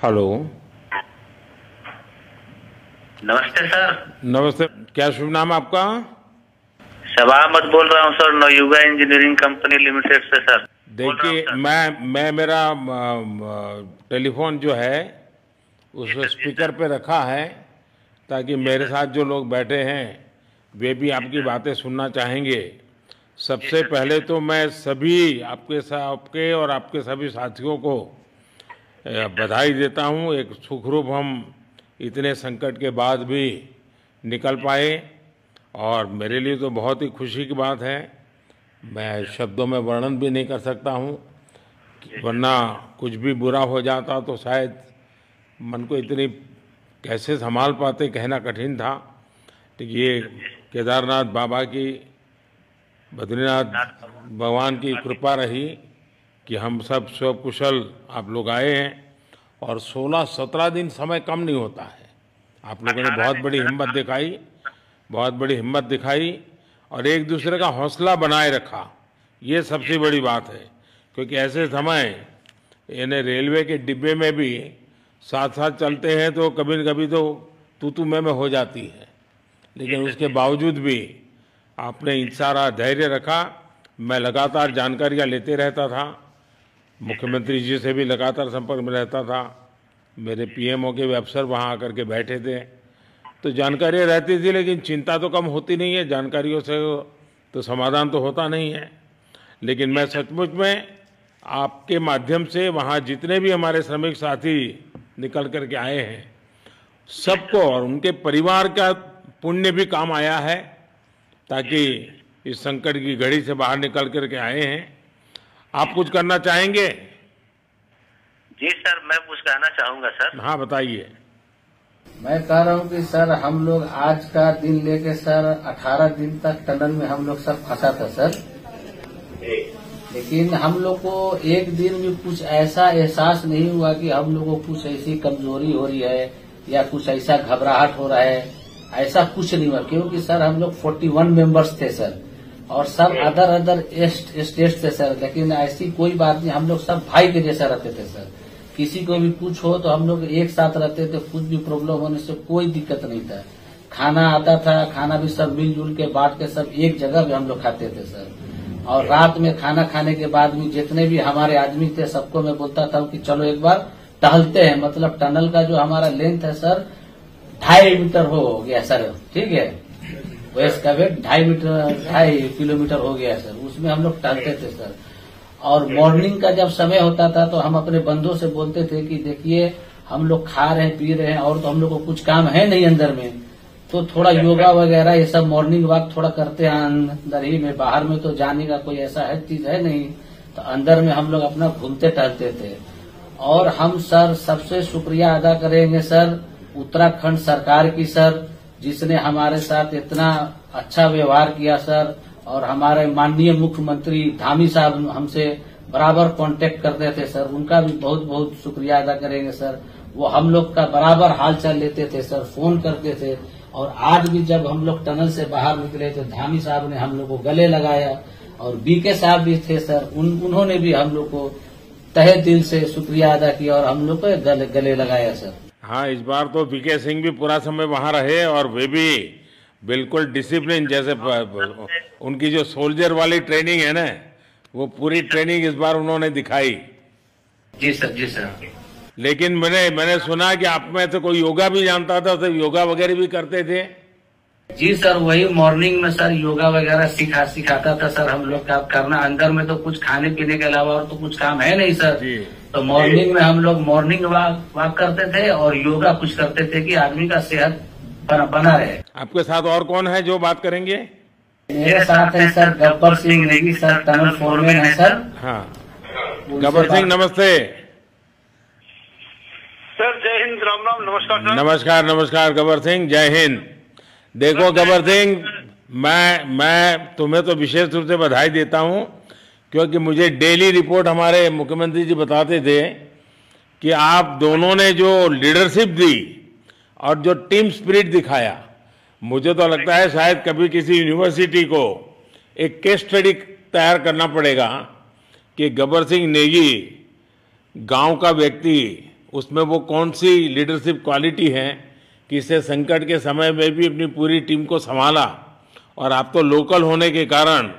Hello. नमस्ते sir. नमस्ते। क्या शुभ नाम आपका? शबा अहमद बोल रहा हूँ sir, Navayuga engineering company limited से सर। देखिए, मैं मेरा टेलीफोन जो है उस स्पीकर पे रखा है ताकि मेरे साथ जो लोग बैठे हैं वे भी आपकी बातें सुनना चाहेंगे। सबसे पहले तो मैं सभी आपके और आपके सभी साथियों को बधाई देता हूँ। एक सुखरूप हम इतने संकट के बाद भी निकल पाए और मेरे लिए तो बहुत ही खुशी की बात है। मैं शब्दों में वर्णन भी नहीं कर सकता हूँ, वरना कुछ भी बुरा हो जाता तो शायद मन को इतनी कैसे संभाल पाते कहना कठिन था। तो ये केदारनाथ बाबा की, बद्रीनाथ भगवान की कृपा रही कि हम सब स्वकुशल आप लोग आए हैं। और 16-17 दिन समय कम नहीं होता है। आप लोगों ने बहुत बड़ी हिम्मत दिखाई और एक दूसरे का हौसला बनाए रखा। ये सबसे बड़ी बात है, क्योंकि ऐसे समय यानी रेलवे के डिब्बे में भी साथ साथ चलते हैं तो कभी न कभी तो तू मैं हो जाती है, लेकिन उसके बावजूद भी आपने सारा धैर्य रखा। मैं लगातार जानकारियाँ लेते रहता था, मुख्यमंत्री जी से भी लगातार संपर्क में रहता था, मेरे पीएमओ के भी अफसर वहाँ आकर के बैठे थे, तो जानकारियाँ रहती थी, लेकिन चिंता तो कम होती नहीं है। जानकारियों से तो समाधान तो होता नहीं है। लेकिन मैं सचमुच में आपके माध्यम से वहाँ जितने भी हमारे श्रमिक साथी निकल कर के आए हैं सबको और उनके परिवार का पुण्य भी काम आया है, ताकि इस संकट की घड़ी से बाहर निकल कर के आए हैं। आप कुछ करना चाहेंगे? जी सर, मैं कुछ कहना चाहूँगा सर। हाँ, बताइए। मैं कह रहा हूँ कि सर हम लोग आज का दिन लेके सर 18 दिन तक टनल में हम लोग सब फंसा था सर, लेकिन हम लोग को एक दिन भी कुछ ऐसा एहसास नहीं हुआ कि हम लोग को कुछ ऐसी कमजोरी हो रही है या कुछ ऐसा घबराहट हो रहा है। ऐसा कुछ नहीं हुआ, क्योंकि सर हम लोग 41 मेंबर्स थे सर, और सब अदर स्टेट से सर, लेकिन ऐसी कोई बात नहीं। हम लोग सब भाई के जैसा रहते थे सर। किसी को भी कुछ हो तो हम लोग एक साथ रहते थे, कुछ भी प्रॉब्लम होने से कोई दिक्कत नहीं था। खाना आता था, खाना भी सब मिलजुल के बांट के सब एक जगह भी हम लोग खाते थे सर। और रात में खाना खाने के बाद भी जितने भी हमारे आदमी थे सबको मैं बोलता था कि चलो एक बार टहलते हैं। मतलब टनल का जो हमारा लेंथ है सर 2.5 मीटर हो गया सर, ठीक है, वेस्ट का वेट 2.5 किलोमीटर हो गया सर। उसमें हम लोग टहलते थे सर। और मॉर्निंग का जब समय होता था तो हम अपने बंधुओं से बोलते थे कि देखिए हम लोग खा रहे हैं पी रहे हैं और तो हम लोग को कुछ काम है नहीं अंदर में, तो थोड़ा योगा वगैरह ये सब मॉर्निंग वॉक थोड़ा करते हैं अंदर ही में। बाहर में तो जाने का कोई ऐसा है चीज है नहीं, तो अंदर में हम लोग अपना घूमते टहलते थे। और हम सर सबसे शुक्रिया अदा करेंगे सर उत्तराखंड सरकार की सर, जिसने हमारे साथ इतना अच्छा व्यवहार किया सर। और हमारे माननीय मुख्यमंत्री धामी साहब हमसे बराबर कांटेक्ट करते थे सर, उनका भी बहुत बहुत शुक्रिया अदा करेंगे सर। वो हम लोग का बराबर हाल चाल लेते थे सर, फोन करते थे। और आज भी जब हम लोग टनल से बाहर निकले तो धामी साहब ने हम लोग को गले लगाया, और बीके साहब भी थे सर, उन्होंने भी हम लोग को तहे दिल से शुक्रिया अदा किया और हम लोग को गले लगाया सर। हाँ, इस बार तो बीके सिंह भी पूरा समय वहाँ रहे और वे भी बिल्कुल डिसिप्लिन, जैसे उनकी जो सोल्जर वाली ट्रेनिंग है ना, वो पूरी ट्रेनिंग इस बार उन्होंने दिखाई। जी सर, जी सर। लेकिन मैंने सुना कि आप में तो कोई योगा भी जानता था, तो योगा वगैरह भी करते थे? जी सर, वही मॉर्निंग में सर योगा वगैरह सिखाता था सर हम लोग का करना। अंदर में तो कुछ खाने पीने के अलावा और तो कुछ काम है नहीं सर जी। तो मॉर्निंग में हम लोग मॉर्निंग वॉक करते थे और योगा कुछ करते थे कि आदमी का सेहत बना रहे। आपके साथ और कौन है जो बात करेंगे? मेरे साथ है sir Gabbar Singh Negi sir, tunnel foreman है सर। हाँ, गब्बर सिंह नमस्ते सर। जय हिंद, राम राम, नमस्कार सर। नमस्कार नमस्कार गब्बर सिंह, जय हिंद। देखो गब्बर सिंह, मैं तुम्हें तो विशेष रूप से बधाई देता हूं, क्योंकि मुझे डेली रिपोर्ट हमारे मुख्यमंत्री जी बताते थे कि आप दोनों ने जो लीडरशिप दी और जो टीम स्पिरिट दिखाया, मुझे तो लगता है शायद कभी किसी यूनिवर्सिटी को एक केस स्टडी तैयार करना पड़ेगा कि गब्बर सिंह नेगी गांव का व्यक्ति उसमें वो कौन सी लीडरशिप क्वालिटी है कि इससे संकट के समय में भी अपनी पूरी टीम को संभाला, और आप तो लोकल होने के कारण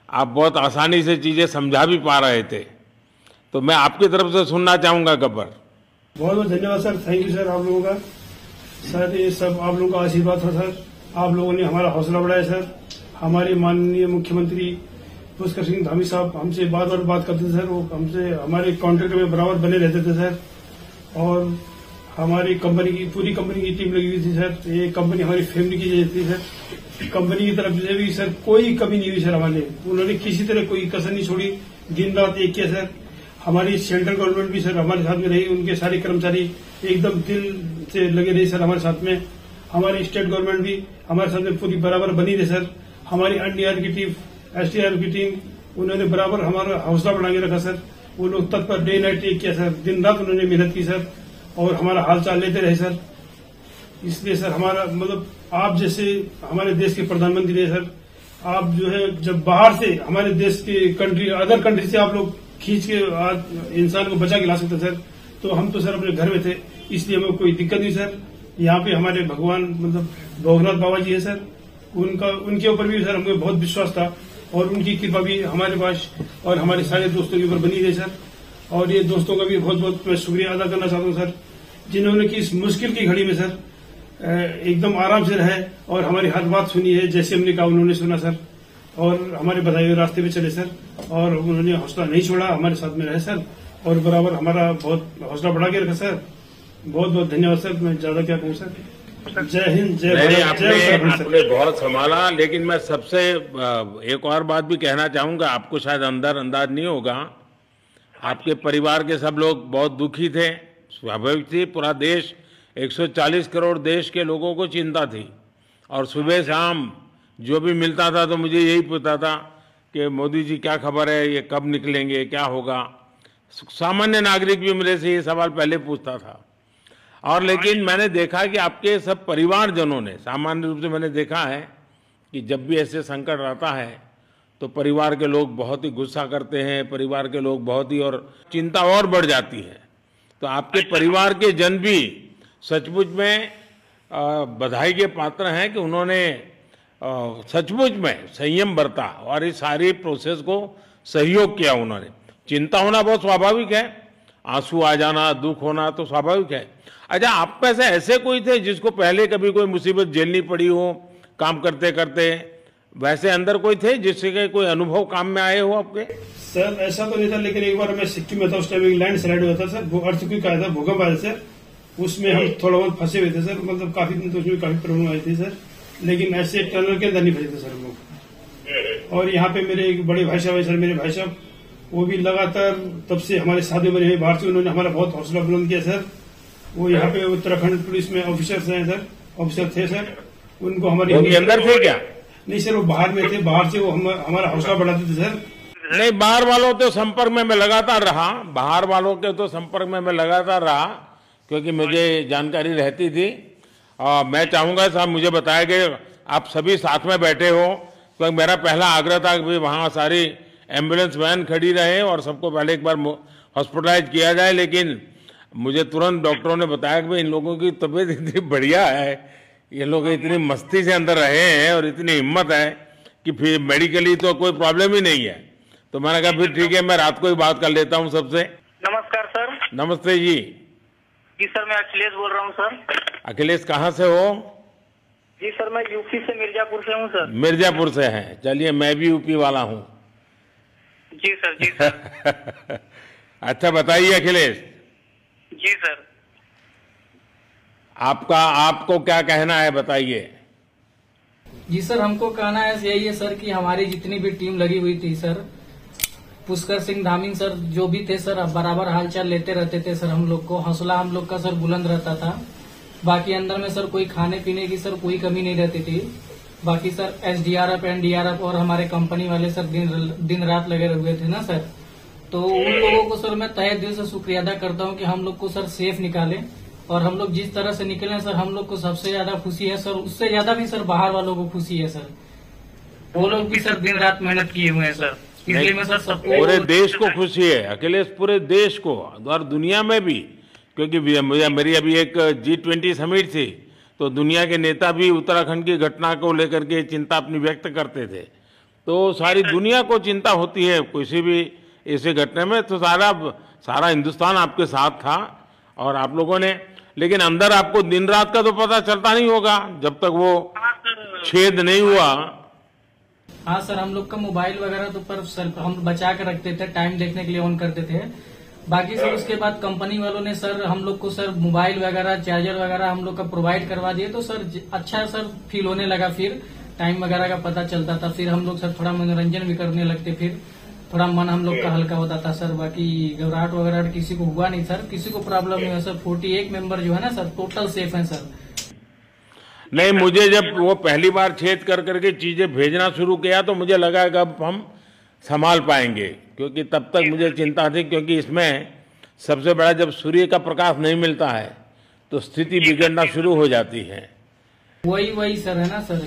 आप बहुत आसानी से चीज़ें समझा भी पा रहे थे। तो मैं आपकी तरफ से सुनना चाहूँगा गब्बर। बहुत बहुत धन्यवाद सर, थैंक यू सर आप लोगों का। सर ये सब आप लोगों का आशीर्वाद था सर, आप लोगों ने हमारा हौसला बढ़ाया सर। हमारे माननीय मुख्यमंत्री पुष्कर सिंह धामी साहब हमसे बार बार बात करते थे सर, वो हमसे हमारे कॉन्ट्रैक्ट में बराबर बने रहते थे सर। और हमारी कंपनी की पूरी कंपनी की टीम लगी हुई थी सर, ये कंपनी हमारी फैमिली की जैसी थी सर। कंपनी की तरफ से भी सर कोई कमी नहीं हुई सर हमारे, उन्होंने किसी तरह कोई कसर नहीं छोड़ी, दिन रात एक किया सर। हमारी सेंट्रल गवर्नमेंट भी सर हमारे साथ में रही, उनके सारे कर्मचारी एकदम दिल से लगे रहे सर हमारे साथ में। हमारी स्टेट गवर्नमेंट भी हमारे साथ में पूरी बराबर बनी रही सर। हमारी एनडीआर की टीम, एसडीआर की टीम, उन्होंने बराबर हमारा हौसला बढ़ा के रखा सर। वो लोग तत्पर डे नाइट एक किया सर, दिन रात उन्होंने मेहनत की सर और हमारा हाल चाल लेते रहे सर। इसलिए सर हमारा मतलब आप जैसे हमारे देश के प्रधानमंत्री है सर, आप जो है जब बाहर से हमारे देश के कंट्री अदर कंट्री से आप लोग खींच के इंसान को बचा के ला सकते सर, तो हम तो सर अपने घर में थे, इसलिए हमें कोई दिक्कत नहीं सर। यहाँ पे हमारे भगवान मतलब भोगनाथ बाबा जी है सर, उनके ऊपर भी सर हमें बहुत विश्वास था और उनकी कृपा भी हमारे पास और हमारे सारे दोस्तों के ऊपर बनी रही सर। और ये दोस्तों का भी बहुत बहुत मैं शुक्रिया अदा करना चाहता हूँ सर, जिन्होंने कि इस मुश्किल की घड़ी में सर एकदम आराम से रहे और हमारी हर बात सुनी है, जैसे हमने कहा उन्होंने सुना सर और हमारे बताए हुए रास्ते पे चले सर। और उन्होंने हौसला नहीं छोड़ा, हमारे साथ में रहे सर और बराबर हमारा बहुत हौसला बढ़ा के रखा सर। बहुत बहुत धन्यवाद सर, मैं ज्यादा क्या कहूँ सर। जय हिंद, जय भारत, जय उत्तराखंड। आपने बहुत संभाला, लेकिन मैं सबसे एक और बात भी कहना चाहूंगा, आपको शायद अंदाज नहीं होगा, आपके परिवार के सब लोग बहुत दुखी थे, स्वाभाविक थी। पूरा देश 140 करोड़ देश के लोगों को चिंता थी और सुबह शाम जो भी मिलता था तो मुझे यही पूछता था कि मोदी जी क्या खबर है, ये कब निकलेंगे, क्या होगा। सामान्य नागरिक भी मेरे से ये सवाल पहले पूछता था। और लेकिन मैंने देखा कि आपके सब परिवारजनों ने, सामान्य रूप से मैंने देखा है कि जब भी ऐसे संकट आता है तो परिवार के लोग बहुत ही गुस्सा करते हैं, परिवार के लोग बहुत ही, और चिंता और बढ़ जाती है। तो आपके परिवार के जन भी सचमुच में बधाई के पात्र हैं कि उन्होंने सचमुच में संयम बरता और इस सारी प्रोसेस को सहयोग किया उन्होंने। चिंता होना बहुत स्वाभाविक है, आंसू आ जाना, दुख होना तो स्वाभाविक है। अच्छा, आप में से ऐसे कोई थे जिसको पहले कभी कोई मुसीबत झेलनी पड़ी हो काम करते करते? वैसे अंदर कोई थे जिससे कोई अनुभव काम में आए हो आपके? सर ऐसा तो नहीं था, लेकिन एक बार मैं सिक्किम में था, उस टाइम एक लैंड स्लाइड हुआ था सर, वो अर्थक्वेक आया था, भूकंप आया सर, उसमें हम थोड़ा बहुत फंसे हुए थे सर, मतलब काफी दिन तो उसमें काफी प्रॉब्लम आई थी सर, लेकिन ऐसे टनल के अंदर नहीं फंसे थे सर हम लोग। और यहाँ पे मेरे एक बड़े भाई साहब है सर, मेरे भाई साहब वो भी लगातार तब से हमारे साथ बने हुए बाहर से, उन्होंने हमारा बहुत हौसला बुलंद किया सर। वो यहाँ पे उत्तराखंड पुलिस में ऑफिसर्स हैं सर, ऑफिसर थे सर, उनको हमारे अंदर थे क्या? नहीं सर, वो बाहर में थे, बाहर से वो हमारा हौसला बढ़ाते थे सर। नहीं, बाहर वालों के संपर्क में मैं लगातार रहा, बाहर वालों के तो संपर्क में मैं लगातार रहा क्योंकि मुझे जानकारी रहती थी। और मैं चाहूंगा साहब, मुझे बताया कि आप सभी साथ में बैठे हो, तो मेरा पहला आग्रह था कि वहाँ सारी एम्बुलेंस वैन खड़ी रहे और सबको पहले एक बार हॉस्पिटलाइज किया जाए। लेकिन मुझे तुरंत डॉक्टरों ने बताया कि इन लोगों की तबीयत इतनी बढ़िया है, ये लोग इतनी मस्ती से अंदर रहे हैं और इतनी हिम्मत है कि फिर मेडिकली तो कोई प्रॉब्लम ही नहीं है। तो मैंने कहा फिर ठीक है, मैं रात को ही बात कर लेता हूँ सबसे। नमस्कार सर। नमस्ते जी। जी सर, मैं अखिलेश बोल रहा हूँ सर। अखिलेश कहाँ से हो? जी सर, मैं यूपी से मिर्जापुर से हूँ सर। मिर्जापुर से हैं? चलिए, मैं भी यूपी वाला हूँ। जी सर, जी सर। अच्छा बताइए अखिलेश। जी सर। आपको क्या कहना है, बताइए। जी सर, हमको कहना है यही है सर कि हमारी जितनी भी टीम लगी हुई थी सर, पुष्कर सिंह धामी सर जो भी थे सर, बराबर हालचाल लेते रहते थे सर, हम लोग को हौसला हम लोग का सर बुलंद रहता था। बाकी अंदर में सर कोई खाने पीने की सर कोई कमी नहीं रहती थी। बाकी सर एसडीआरएफ, एनडीआरएफ और हमारे कंपनी वाले सर दिन रात लगे हुए थे ना सर, तो उन लोगों को सर मैं तहे दिल से शुक्रिया अदा करता हूँ कि हम लोग को सर सेफ निकाले। और हम लोग जिस तरह से निकले सर, हम लोग को सबसे ज्यादा खुशी है सर, उससे ज्यादा भी सर बाहर वालों को खुशी है सर। वो लोग भी सर दिन रात मेहनत किए हुए हैं सर, इसलिए मैं सर सबको, पूरे देश को खुशी है अखिलेश, पूरे देश को और दुनिया में भी, क्योंकि मेरी अभी एक G20 समिट थी, तो दुनिया के नेता भी उत्तराखंड की घटना को लेकर के चिंता अपनी व्यक्त करते थे। तो सारी दुनिया को चिंता होती है किसी भी ऐसे घटने में, तो सारा हिंदुस्तान आपके साथ था और आप लोगों ने, लेकिन अंदर आपको दिन रात का तो पता चलता नहीं होगा जब तक वो छेद नहीं हुआ। हाँ सर, हम लोग का मोबाइल वगैरह तो पर सर हम बचा के रखते थे, टाइम देखने के लिए ऑन करते थे। बाकी सर उसके बाद कंपनी वालों ने सर हम लोग को सर मोबाइल वगैरह, चार्जर वगैरह हम लोग का प्रोवाइड करवा दिए, तो सर अच्छा सर फील होने लगा। फिर टाइम वगैरह का पता चलता था, फिर हम लोग सर थोड़ा मनोरंजन भी करने लगते, फिर थोड़ा मन हम लोग का हल्का होता था सर। बाकी घबराहट वगैरह किसी को हुआ नहीं सर, किसी को प्रॉब्लम नहीं है सर। 41 मेंबर जो है ना सर, टोटल सेफ हैं सर। नहीं, मुझे जब वो पहली बार छेद कर करके चीजें भेजना शुरू किया तो मुझे लगा कि अब हम संभाल पाएंगे, क्योंकि तब तक मुझे चिंता थी, क्योंकि इसमें सबसे बड़ा जब सूर्य का प्रकाश नहीं मिलता है तो स्थिति बिगड़ना शुरू हो जाती है। वही सर है ना सर।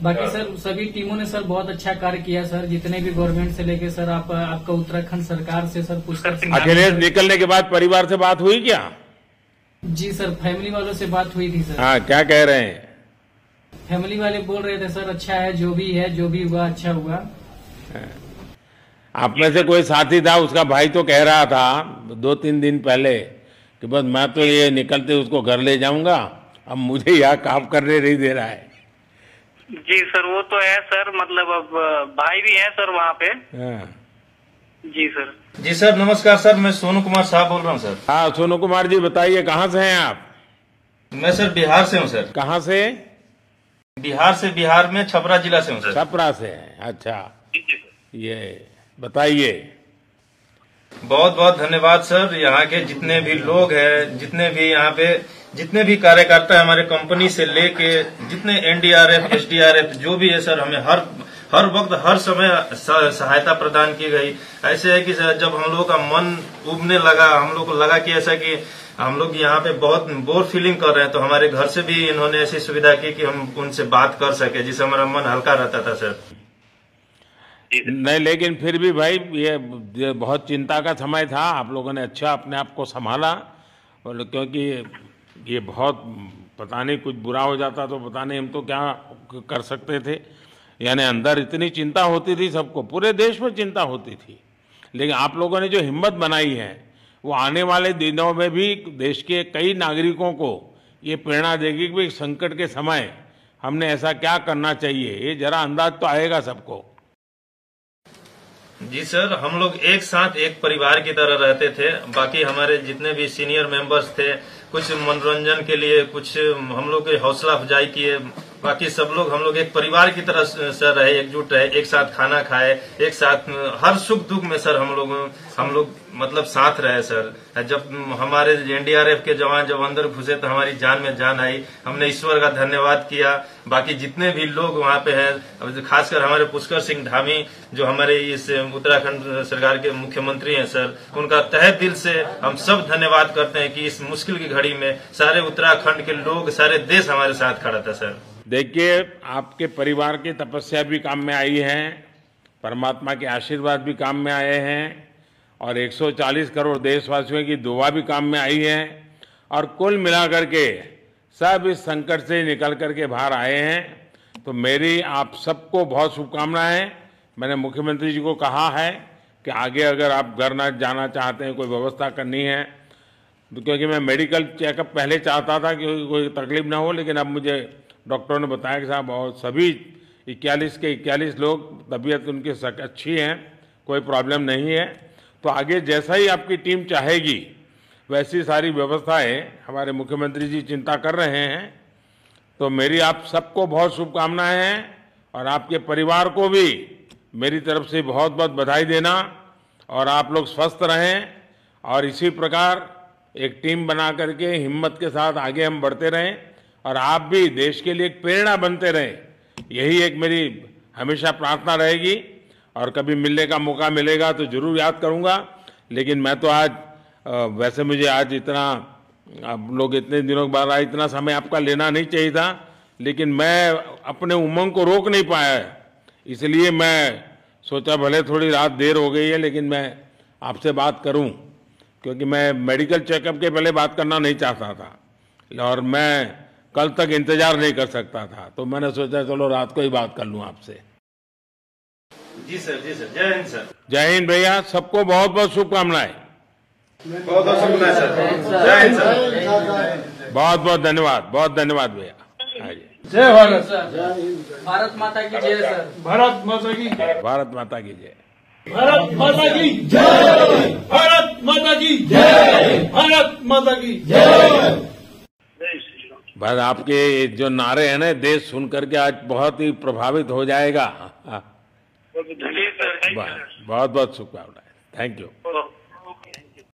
बाकी सर सभी टीमों ने सर बहुत अच्छा कार्य किया सर, जितने भी गवर्नमेंट से लेके सर आपका उत्तराखंड सरकार से सर पुष्कर सिंह। अखिलेश निकलने के बाद परिवार से बात हुई क्या? जी सर, फैमिली वालों से बात हुई थी सर। हाँ, क्या कह रहे हैं? फैमिली वाले बोल रहे थे सर अच्छा है, जो भी हुआ अच्छा हुआ। आप में से कोई साथी था, उसका भाई तो कह रहा था 2-3 दिन पहले कि बस मैं तो ये निकलते उसको घर ले जाऊंगा, अब मुझे यहाँ काम करने नहीं दे रहा है। जी सर, वो तो है सर, मतलब अब भाई भी है सर वहाँ पे। हाँ जी सर। जी सर, नमस्कार सर, मैं सोनू कुमार साहब बोल रहा हूँ सर। हाँ, सोनू कुमार जी बताइए, कहाँ से हैं आप? मैं सर बिहार से हूँ सर। कहाँ से? बिहार में छपरा जिला से हूँ सर। छपरा से हैं, अच्छा। ये बताइए। बहुत बहुत धन्यवाद सर। यहाँ के जितने भी लोग हैं, जितने भी यहाँ पे जितने भी कार्यकर्ता है हमारे कंपनी से लेके, जितने NDRF, SDRF जो भी है सर, हमें हर वक्त हर समय सहायता प्रदान की गई। ऐसे है कि सर जब हम लोगों का मन उबने लगा, हम लोग को लगा कि ऐसा कि हम लोग यहाँ पे बहुत बोर फीलिंग कर रहे हैं, तो हमारे घर से भी इन्होंने ऐसी सुविधा की कि हम उनसे बात कर सके, जिससे हमारा मन हल्का रहता था सर। नहीं, लेकिन फिर भी भाई ये बहुत चिंता का समय था, आप लोगों ने अच्छा अपने आप को संभाला, और क्योंकि ये बहुत पता नहीं कुछ बुरा हो जाता तो पता नहीं हम तो क्या कर सकते थे। यानी अंदर इतनी चिंता होती थी, सबको, पूरे देश में चिंता होती थी, लेकिन आप लोगों ने जो हिम्मत बनाई है वो आने वाले दिनों में भी देश के कई नागरिकों को ये प्रेरणा देगी कि संकट के समय हमने ऐसा क्या करना चाहिए, ये जरा अंदाज तो आएगा सबको। जी सर, हम लोग एक साथ एक परिवार की तरह रहते थे। बाकी हमारे जितने भी सीनियर मेंबर्स थे, कुछ मनोरंजन के लिए, कुछ हम लोग की हौसला अफजाई किए। बाकी सब लोग हम लोग एक परिवार की तरह सर रहे, एकजुट रहे, एक साथ खाना खाए, एक साथ हर सुख दुख में सर हम लोग मतलब साथ रहे सर। जब हमारे NDRF के जवान जब अंदर घुसे तो हमारी जान में जान आई, हमने ईश्वर का धन्यवाद किया। बाकी जितने भी लोग वहाँ पे हैं, खासकर हमारे पुष्कर सिंह धामी जो हमारे इस उत्तराखंड सरकार के मुख्यमंत्री हैं सर, उनका तहे दिल से हम सब धन्यवाद करते हैं कि इस मुश्किल की घड़ी में सारे उत्तराखंड के लोग, सारे देश हमारे साथ खड़ा था सर। देखिए, आपके परिवार की तपस्या भी काम में आई है, परमात्मा के आशीर्वाद भी काम में आए हैं, और 140 करोड़ देशवासियों की दुआ भी काम में आई है, और कुल मिलाकर के सब इस संकट से निकल करके बाहर आए हैं। तो मेरी आप सबको बहुत शुभकामनाएं। मैंने मुख्यमंत्री जी को कहा है कि आगे अगर आप घर न जाना चाहते हैं, कोई व्यवस्था करनी है, तो क्योंकि मैं मेडिकल चेकअप पहले चाहता था कि कोई तकलीफ ना हो, लेकिन अब मुझे डॉक्टरों ने बताया कि साहब और सभी 41 के 41 लोग तबीयत उनकी अच्छी है, कोई प्रॉब्लम नहीं है। तो आगे जैसा ही आपकी टीम चाहेगी वैसी सारी व्यवस्थाएं हमारे मुख्यमंत्री जी चिंता कर रहे हैं। तो मेरी आप सबको बहुत शुभकामनाएं हैं, और आपके परिवार को भी मेरी तरफ से बहुत बहुत बधाई देना, और आप लोग स्वस्थ रहें, और इसी प्रकार एक टीम बना करके हिम्मत के साथ आगे हम बढ़ते रहें, और आप भी देश के लिए एक प्रेरणा बनते रहें। यही एक मेरी हमेशा प्रार्थना रहेगी, और कभी मिलने का मौका मिलेगा तो जरूर याद करूंगा। लेकिन मैं तो आज वैसे मुझे आज इतना, आप लोग इतने दिनों के बाद आए, इतना समय आपका लेना नहीं चाहिए था, लेकिन मैं अपने उमंग को रोक नहीं पाया, इसलिए मैं सोचा भले थोड़ी रात देर हो गई है लेकिन मैं आपसे बात करूं। क्योंकि मैं मेडिकल चेकअप के पहले बात करना नहीं चाहता था और मैं कल तक इंतजार नहीं कर सकता था, तो मैंने सोचा चलो रात को ही बात कर लूं आपसे। जी सर, जय हिंद सर। जय हिंद भैया, सबको बहुत बहुत शुभकामनाएं। बहुत बहुत शुभकामनाएं सर। जय हिंद सर। बहुत बहुत धन्यवाद भैया। जय भारत। भारत माता की जय सर। भारत माता की जय। भारत माता की जय। भारत माता की जय। भारत माता की जय। भारत माता की जय। बस आपके जो नारे हैं ना, देश सुन करके आज बहुत ही प्रभावित हो जाएगा। जी सर, बहुत बहुत शुभकामनाएं। Thank you.